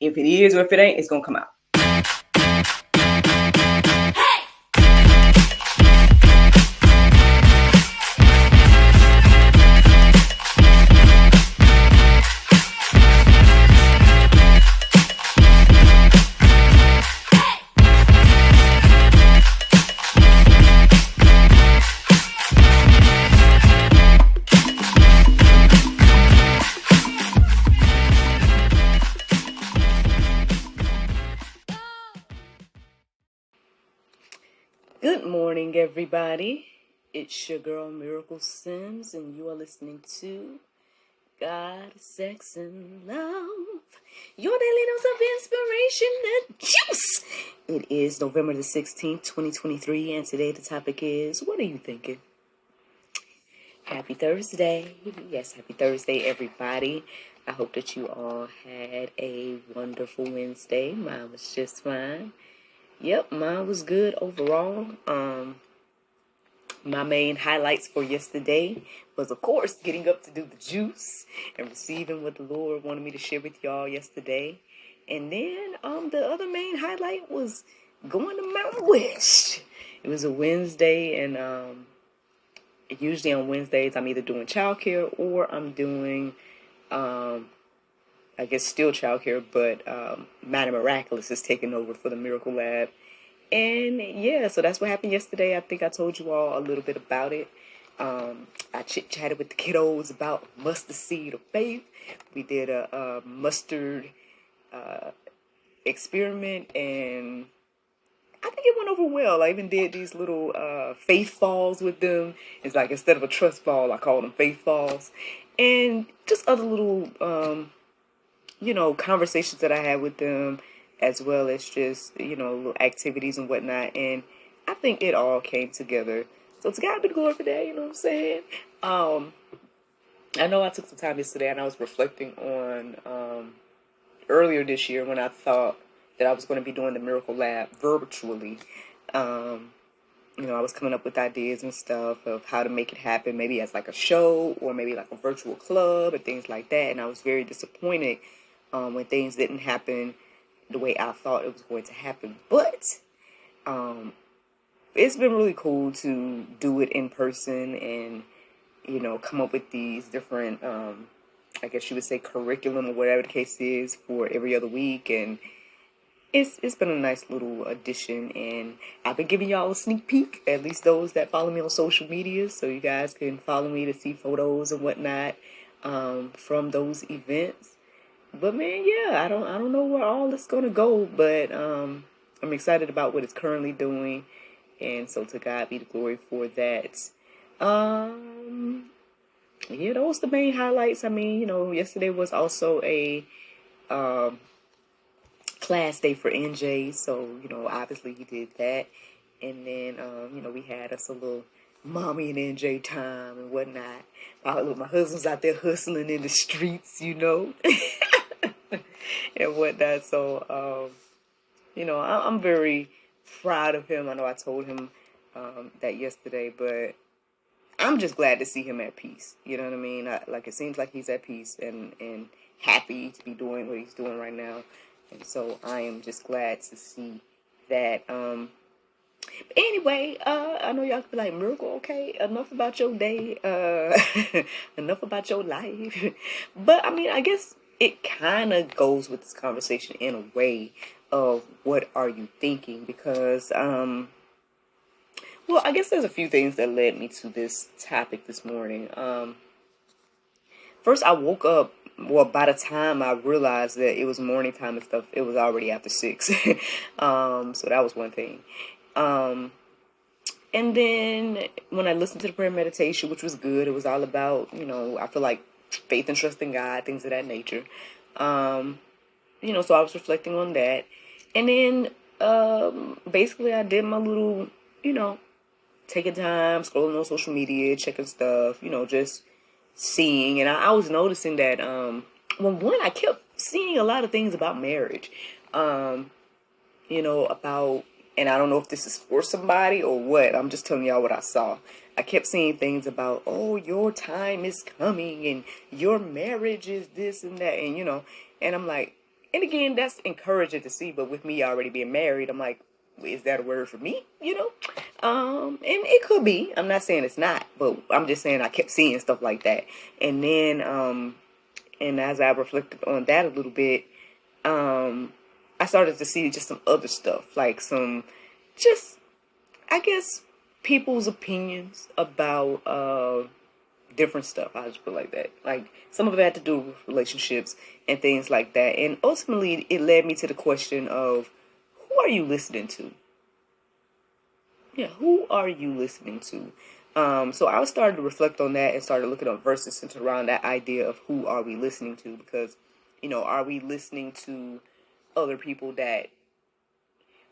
If it is or if it ain't, it's going to come out. Good morning, everybody. It's your girl, Miracle Sims, and you are listening to God, Sex, and Love, your daily dose of inspiration, the juice. It is November the 16th, 2023, and today the topic is, what are you thinking? Happy Thursday. Yes, happy Thursday, everybody. I hope that you all had a wonderful Wednesday. Mine was just fine. Yep, mine was good overall. My main highlights for yesterday was, of course, getting up to do the juice and receiving what the Lord wanted me to share with y'all yesterday. And then the other main highlight was going to Mount West. It was a Wednesday, and usually on Wednesdays I'm either doing childcare or I'm doing I guess still childcare, but Madam Miraculous is taking over for the Miracle Lab. And yeah, so that's what happened yesterday. I think I told you all a little bit about it. I chit-chatted with the kiddos about mustard seed of faith. We did a mustard experiment, and I think it went over well. I even did these little faith falls with them. It's like, instead of a trust fall, I call them faith falls. And just other little conversations that I had with them, as well as just, little activities and whatnot. And I think it all came together. So to God be the glory for that, you know what I'm saying? I know I took some time yesterday and I was reflecting on earlier this year when I thought that I was going to be doing the Miracle Lab virtually. I was coming up with ideas and stuff of how to make it happen, maybe as like a show or maybe like a virtual club and things like that. And I was very disappointed when things didn't happen the way I thought it was going to happen. But it's been really cool to do it in person and, come up with these different, I guess you would say, curriculum or whatever the case is for every other week. And it's been a nice little addition, and I've been giving y'all a sneak peek, at least those that follow me on social media, so you guys can follow me to see photos and whatnot from those events. But man, yeah, I don't know where all this gonna go, but I'm excited about what it's currently doing, and so to God be the glory for that. Yeah, those the main highlights. I mean, yesterday was also a class day for NJ, so obviously he did that, and then we had us a little mommy and NJ time and whatnot. My husband's out there hustling in the streets, and whatnot. So, I'm very proud of him. I know I told him that yesterday, but I'm just glad to see him at peace. You know what I mean? It seems like he's at peace and happy to be doing what he's doing right now. And so I am just glad to see that. But anyway, I know y'all could be like, Miracle, okay, enough about your day, enough about your life. But I mean, I guess it kind of goes with this conversation in a way of what are you thinking? Because, I guess there's a few things that led me to this topic this morning. First, I woke up. Well, by the time I realized that it was morning time and stuff, it was already after 6. So that was one thing. And then when I listened to the prayer meditation, which was good, it was all about, I feel like faith and trust in God, things of that nature. So I was reflecting on that. And then basically I did my little, taking time, scrolling on social media, checking stuff, just seeing. And I was noticing that, I kept seeing a lot of things about marriage, about, and I don't know if this is for somebody or what. I'm just telling y'all what I saw. I kept seeing things about, oh, your time is coming and your marriage is this and that. And, and I'm like, And again, that's encouraging to see. But with me already being married, I'm like, is that a word for me? And it could be. I'm not saying it's not, but I'm just saying I kept seeing stuff like that. And then, and as I reflected on that a little bit, I started to see just some other stuff, like some, just, I guess, people's opinions about different stuff. I just put it like that. Like some of it had to do with relationships and things like that. And ultimately, it led me to the question of, who are you listening to? Yeah, who are you listening to? So I started to reflect on that and started looking up verses centered around that idea of who are we listening to? Because, are we listening to other people that,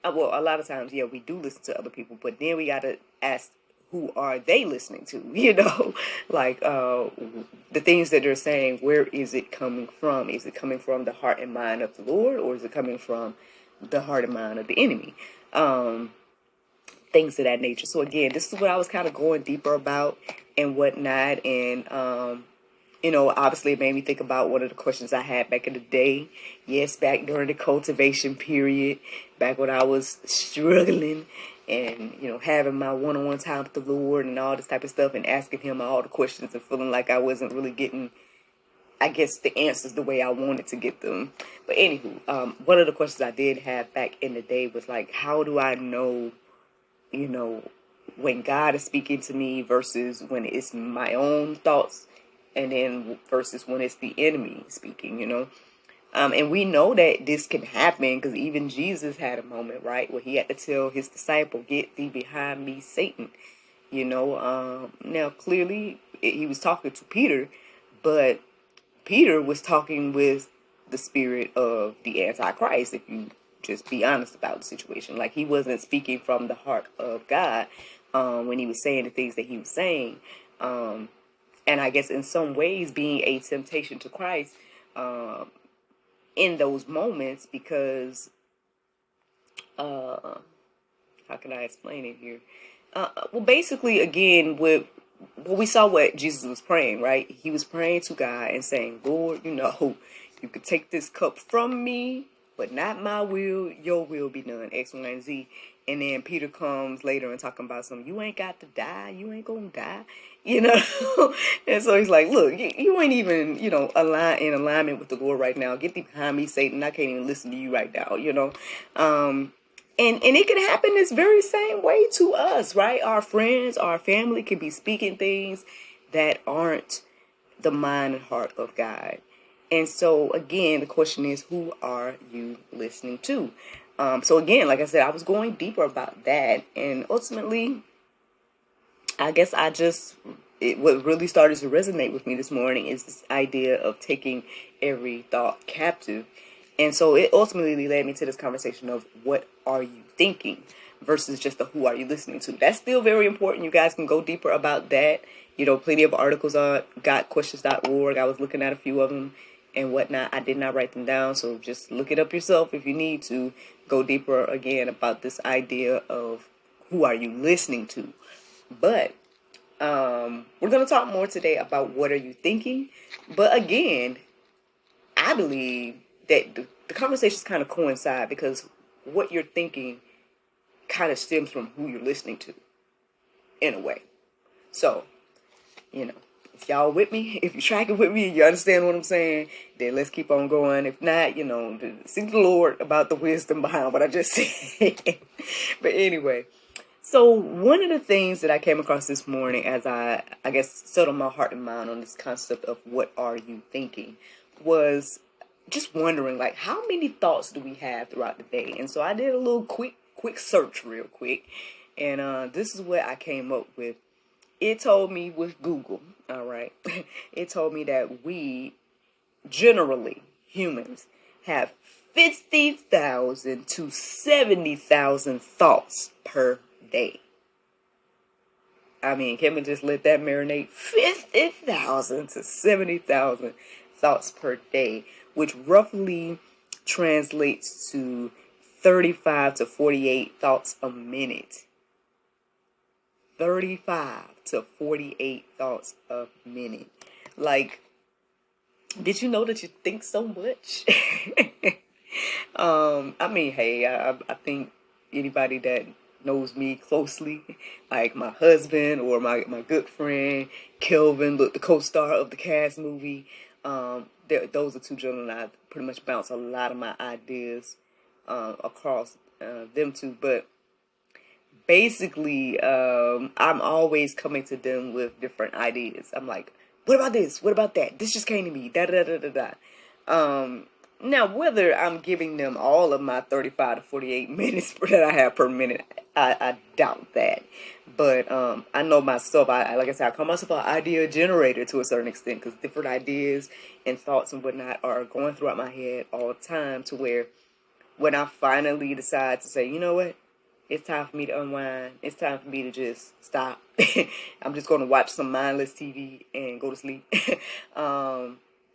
well, a lot of times, yeah, we do listen to other people, but then we got to ask, who are they listening to? Like the things that they're saying, where is it coming from? Is it coming from the heart and mind of the Lord, or is it coming from the heart and mind of the enemy? Things of that nature. So again, this is what I was kind of going deeper about and whatnot. And, obviously it made me think about one of the questions I had back in the day. Yes, back during the cultivation period, back when I was struggling and, having my one-on-one time with the Lord and all this type of stuff and asking him all the questions and feeling like I wasn't really getting, I guess, the answers the way I wanted to get them. But anywho, one of the questions I did have back in the day was like, how do I know, when God is speaking to me versus when it's my own thoughts, and then versus when it's the enemy speaking, and we know that this can happen because even Jesus had a moment, right, where he had to tell his disciple, "Get thee behind me, Satan." Now clearly he was talking to Peter, but Peter was talking with the spirit of the Antichrist, if you just be honest about the situation. Like, he wasn't speaking from the heart of God when he was saying the things that he was saying. And I guess in some ways being a temptation to Christ in those moments, because how can I explain it here? Well, basically, again, we saw what Jesus was praying, right? He was praying to God and saying, "Lord, you could take this cup from me, but not my will, your will be done," X, Y, and Z. And then Peter comes later and talking about you ain't got to die, you ain't gonna die, And so he's like, look, you ain't even, in alignment with the Lord right now. Get thee behind me, Satan. I can't even listen to you right now, And it can happen this very same way to us, right? Our friends, our family can be speaking things that aren't the mind and heart of God. And so, again, the question is, who are you listening to? So, again, like I said, I was going deeper about that. And ultimately, I guess what really started to resonate with me this morning is this idea of taking every thought captive. And so it ultimately led me to this conversation of what are you thinking versus just the who are you listening to. That's still very important. You guys can go deeper about that. Plenty of articles on gotquestions.org. I was looking at a few of them and whatnot. I did not write them down, so just look it up yourself if you need to go deeper again about this idea of who are you listening to. But we're going to talk more today about what are you thinking. But again, I believe that the conversations kind of coincide because what you're thinking kind of stems from who you're listening to, in a way. So, if y'all with me, if you're tracking with me, you understand what I'm saying, then let's keep on going. If not, seek the Lord about the wisdom behind what I just said. But anyway, so one of the things that I came across this morning as I guess settled my heart and mind on this concept of what are you thinking was just wondering, like, how many thoughts do we have throughout the day? And so I did a little quick search real quick. And this is what I came up with. It told me with Google, all right, it told me that we, generally, humans, have 50,000 to 70,000 thoughts per day. I mean, can we just let that marinate? 50,000 to 70,000 thoughts per day, which roughly translates to 35 to 48 thoughts a minute. 35 to 48 thoughts a minute. Like, did you know that you think so much? I mean, hey, I think anybody that knows me closely, like my husband or my good friend Kelvin, the co-star of the Cast movie, those are two gentlemen I pretty much bounce a lot of my ideas across them two. But basically, I'm always coming to them with different ideas. I'm like, what about this? What about that? This just came to me. Da da da da da. Now, whether I'm giving them all of my 35 to 48 minutes that I have per minute, I doubt that. But I know myself. Like I said, I call myself an idea generator to a certain extent, because different ideas and thoughts and whatnot are going throughout my head all the time. To where when I finally decide to say, you know what, it's time for me to unwind. It's time for me to just stop. I'm just going to watch some mindless TV and go to sleep.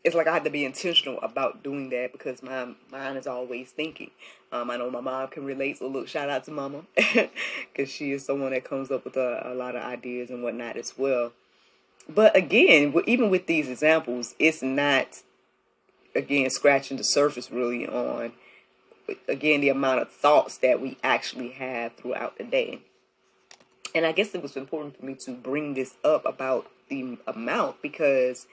It's like I have to be intentional about doing that, because my mind is always thinking. I know my mom can relate, so look, shout out to mama, because she is someone that comes up with a lot of ideas and whatnot as well. But again, even with these examples, it's not, again, scratching the surface really on, again, the amount of thoughts that we actually have throughout the day. And I guess it was important for me to bring this up about the amount, because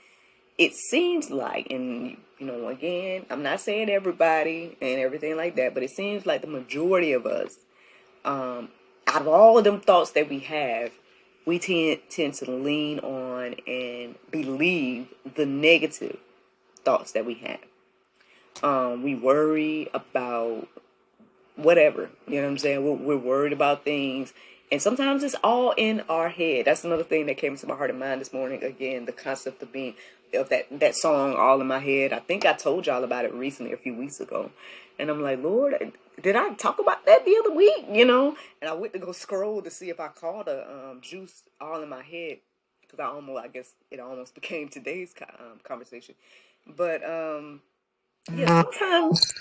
it seems like, and again, I'm not saying everybody and everything like that, but it seems like the majority of us, out of all of them thoughts that we have, we tend to lean on and believe the negative thoughts that we have. We worry about whatever, you know what I'm saying? We're worried about things. And sometimes it's all in our head. That's another thing that came to my heart and mind this morning. Again, the concept of that song, All in My Head. I think I told y'all about it recently, a few weeks ago. And I'm like, Lord, did I talk about that the other week? And I went to go scroll to see if I called a Juice All in My Head. Because I guess it almost became today's conversation. But, yeah, sometimes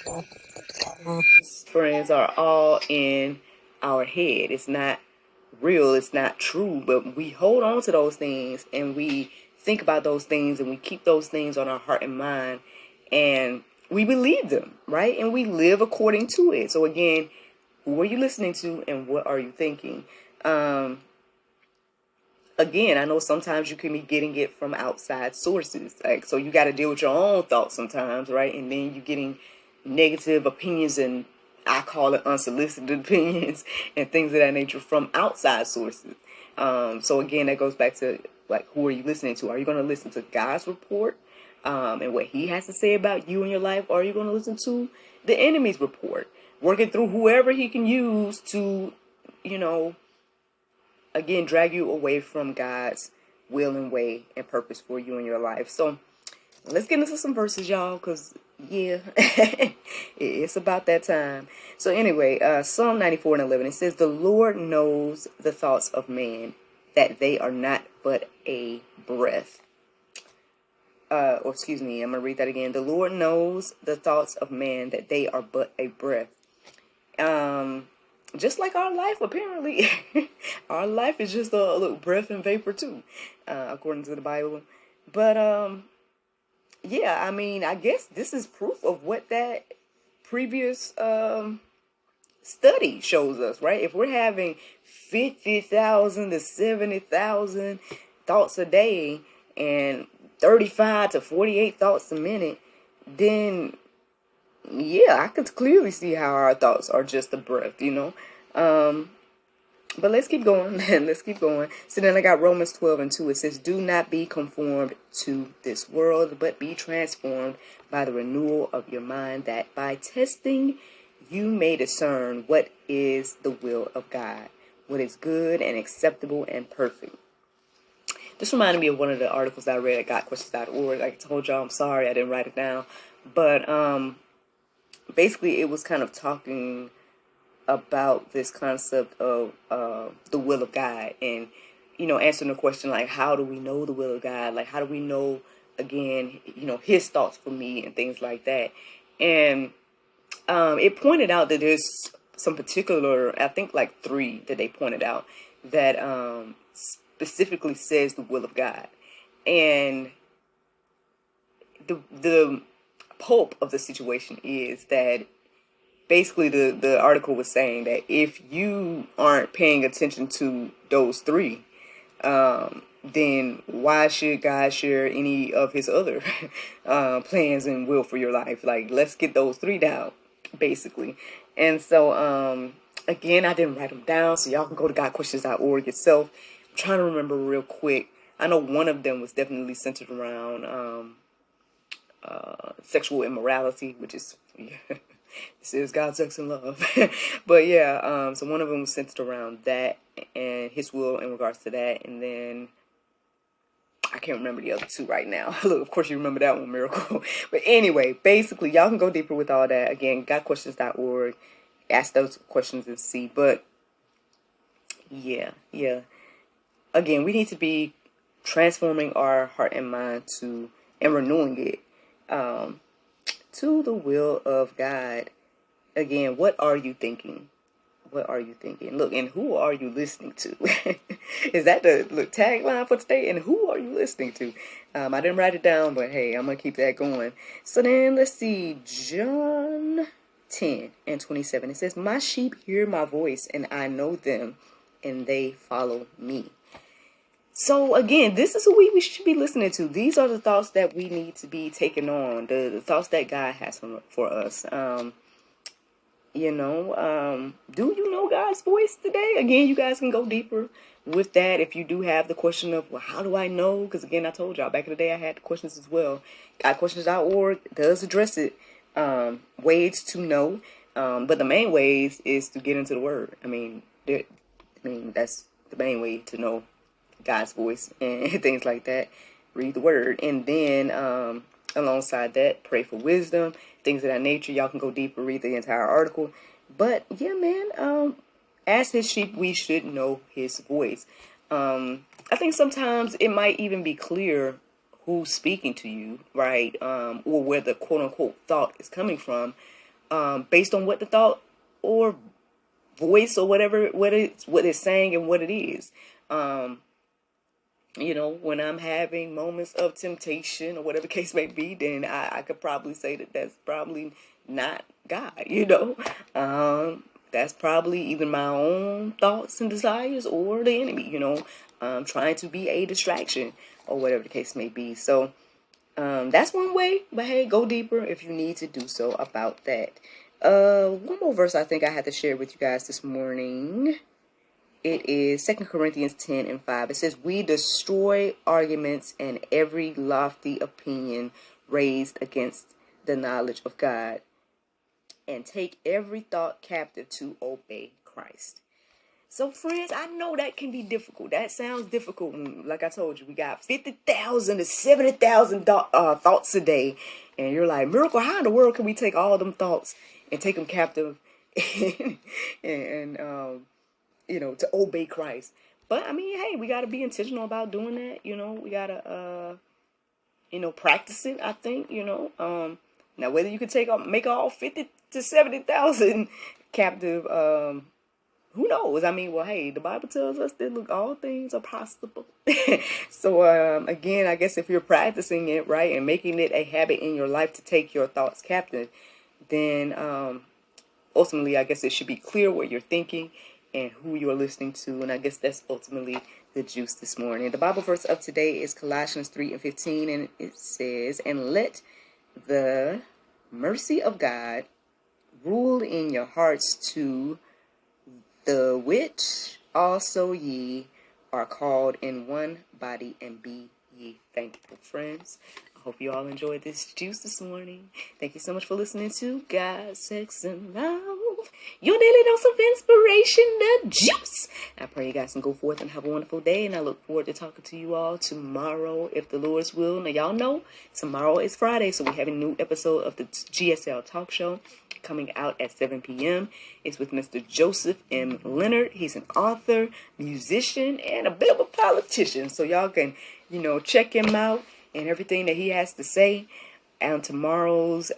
friends are all in our head. It's not real, it's not true, but we hold on to those things and we think about those things and we keep those things on our heart and mind, and we believe them, right? And we live according to it. So again, who are you listening to and what are you thinking? Again, I know sometimes you can be getting it from outside sources, like, so you got to deal with your own thoughts sometimes, right? And then you're getting negative opinions, and I call it unsolicited opinions and things of that nature from outside sources. So again, that goes back to, like, who are you listening to? Are you going to listen to God's report and what he has to say about you and your life? Or are you going to listen to the enemy's report, working through whoever he can use to, again, drag you away from God's will and way and purpose for you in your life? So let's get into some verses, y'all, because, yeah, it's about that time. So anyway, Psalm 94:11, it says, the Lord knows the thoughts of man, that they are not but a breath. I'm going to read that again. The Lord knows the thoughts of man, that they are but a breath. Just like our life, apparently, our life is just a little breath and vapor too, according to the Bible. But, yeah, I mean, I guess this is proof of what that previous study shows us, right? If we're having 50,000 to 70,000 thoughts a day and 35 to 48 thoughts a minute, then yeah, I could clearly see how our thoughts are just a breath, But let's keep going. Let's keep going. So then I got Romans 12:2. It says, do not be conformed to this world, but be transformed by the renewal of your mind, that by testing you may discern what is the will of God, what is good and acceptable and perfect. This reminded me of one of the articles I read at gotquestions.org. Like I told y'all, I'm sorry I didn't write it down. But basically it was kind of talking about this concept of the will of God, and answering the question, like, how do we know the will of God? Like, how do we know, again, his thoughts for me and things like that? And it pointed out that there's some particular, I think like 3 that they pointed out that specifically says the will of God. And the pulp of the situation is that basically the article was saying that if you aren't paying attention to those three, then why should God share any of his other plans and will for your life? Like, let's get those three down, basically. And so, again, I didn't write them down, so y'all can go to godquestions.org yourself. I'm trying to remember real quick. I know one of them was definitely centered around sexual immorality, which is this is God, sex, and love. But yeah, so one of them was centered around that and his will in regards to that, and then I can't remember the other two right now. Look, of course you remember that one, Miracle. But anyway, basically, y'all can go deeper with all that. Again, godquestions.org. Ask those questions and see. But yeah. Again, we need to be transforming our heart and mind and renewing it to the will of God. Again, what are you thinking? What are you thinking? Look, and who are you listening to? Is that the tagline for today? And who are you listening to? I didn't write it down, but hey, I'm going to keep that going. So then let's see. John 10:27. It says, my sheep hear my voice, and I know them, and they follow me. So again, this is who we should be listening to. These are the thoughts that we need to be taking on. The thoughts that God has for us. Do you know God's voice today? Again, you guys can go deeper with that if you do have the question of, well, how do I know? Because again, I told y'all back in the day I had the questions as well. GodQuestions.org does address it. Ways to know. But the main ways is to get into the Word. That's the main way to know God's voice and things like that. Read the Word. And then alongside that, pray for wisdom, things of that nature. Y'all can go deeper, read the entire article. But yeah, man, as his sheep, we should know his voice. I think sometimes it might even be clear who's speaking to you, right? Or where the quote unquote thought is coming from, based on what the thought or voice or whatever, what it's saying and what it is. When I'm having moments of temptation or whatever the case may be, then I could probably say that that's probably not God, That's probably either my own thoughts and desires or the enemy, trying to be a distraction or whatever the case may be. So that's one way, but hey, go deeper if you need to do so about that. One more verse I think I had to share with you guys this morning. It is 2 Corinthians 10:5. It says, we destroy arguments and every lofty opinion raised against the knowledge of God, and take every thought captive to obey Christ. So friends, I know that can be difficult. That sounds difficult. Like I told you, we got 50,000 to 70,000 thoughts a day. And you're like, Miracle, how in the world can we take all of them thoughts and take them captive and to obey Christ? But I mean, hey, we got to be intentional about doing that. We got to, practice it, I think, now whether you could make all 50 to 70,000 captive, who knows? I mean, well, hey, the Bible tells us that, look, all things are possible. So, again, I guess if you're practicing it, right, and making it a habit in your life to take your thoughts captive, then ultimately, I guess it should be clear what you're thinking and who you're listening to. And I guess that's ultimately the juice this morning. The Bible verse of today is Colossians 3:15, and it says, and let the mercy of God rule in your hearts, to the which also ye are called in one body, and be ye thankful. Friends, I hope you all enjoyed this juice this morning. Thank you so much for listening to God, Sex, and Love, your daily dose of inspiration, the juice. I pray you guys can go forth and have a wonderful day, and I look forward to talking to you all tomorrow, if the Lord's will. Now, y'all know tomorrow is Friday, so we have a new episode of the GSL Talk Show coming out at 7 p.m. It's with Mr. Joseph M. Leonard. He's an author, musician, and a bit of a politician. So y'all can, check him out and everything that he has to say on tomorrow's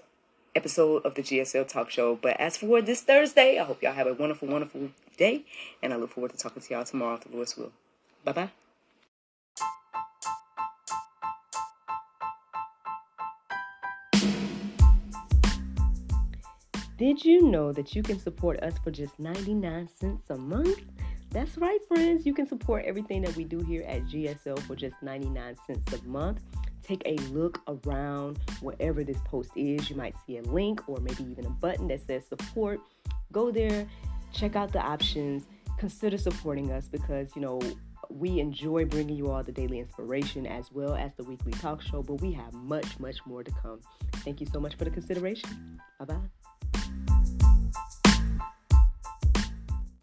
episode of the GSL Talk Show. But as for this Thursday, I hope y'all have a wonderful, wonderful day. And I look forward to talking to y'all tomorrow, if the Lord's will. Bye-bye. Did you know that you can support us for just 99 cents a month? That's right, friends. You can support everything that we do here at GSL for just 99 cents a month. Take a look around wherever this post is. You might see a link or maybe even a button that says support. Go there, check out the options, consider supporting us because, we enjoy bringing you all the daily inspiration as well as the weekly talk show, but we have much, much more to come. Thank you so much for the consideration. Bye-bye.